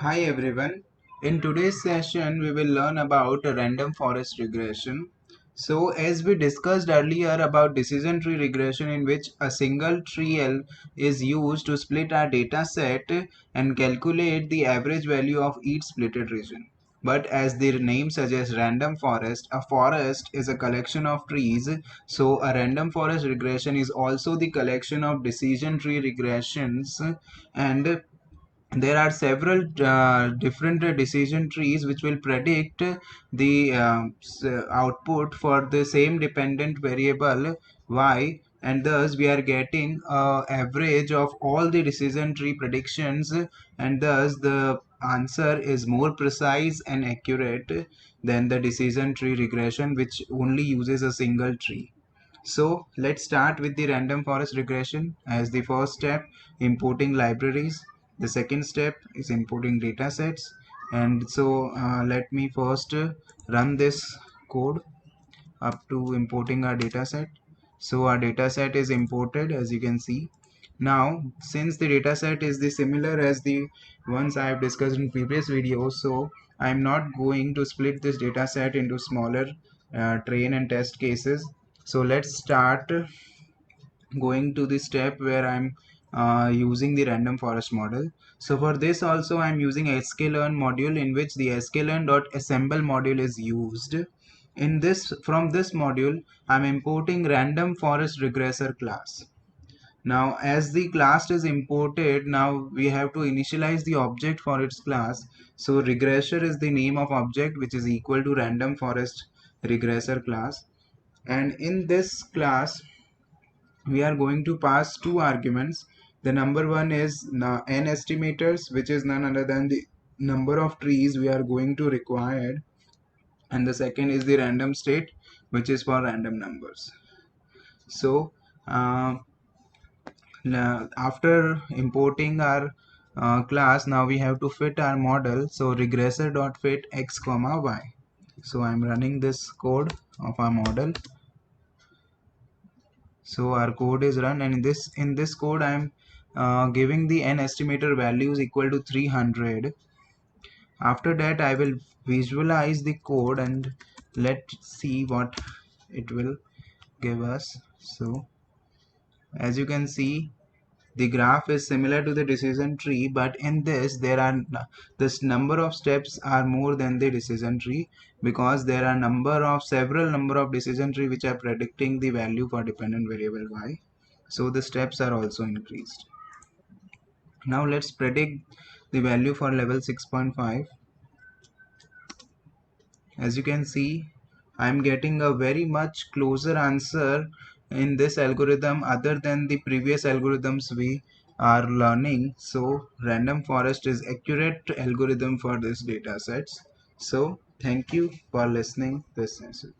Hi everyone. In today's session, we will learn about random forest regression. So, as we discussed earlier about decision tree regression, in which a single tree is used to split our data set and calculate the average value of each splitted region. But as the name suggests, random forest, a forest is a collection of trees. So, a random forest regression is also the collection of decision tree regressions, and there are several different decision trees which will predict the output for the same dependent variable y, and thus we are getting average of all the decision tree predictions, and thus the answer is more precise and accurate than the decision tree regression which only uses a single tree. So let's start with the random forest regression. As the first step, importing libraries. The second step is importing data sets. And so let me first run this code up to importing our data set. So our data set is imported, as you can see. Now, since the data set is the similar as the ones I have discussed in previous videos, so I'm not going to split this data set into smaller train and test cases. So let's start going to the step where I'm using the random forest model. So for this also I'm using sklearn module, in which the sklearn.assemble module is used. In this, from this module, I'm importing random forest regressor class. Now as the class is imported, now we have to initialize the object for its class. So regressor is the name of object, which is equal to random forest regressor class. And in this class we are going to pass two arguments. The number one is n estimators, which is none other than the number of trees we are going to require, and the second is the random state, which is for random numbers. So uh, after importing our class, now we have to fit our model. So regressor dot fit x comma y. So I'm running this code of our model. So our code is run, and in this code I'm giving the n estimator values equal to 300. After that I will visualize the code and let's see what it will give us. So as you can see, the graph is similar to the decision tree, but in this this number of steps are more than the decision tree, because there are several number of decision tree which are predicting the value for dependent variable y. So the steps are also increased. Now let's predict the value for level 6.5. As you can see, I'm getting a very much closer answer in this algorithm other than the previous algorithms we are learning. So random forest is accurate algorithm for this data sets. So thank you for listening this session.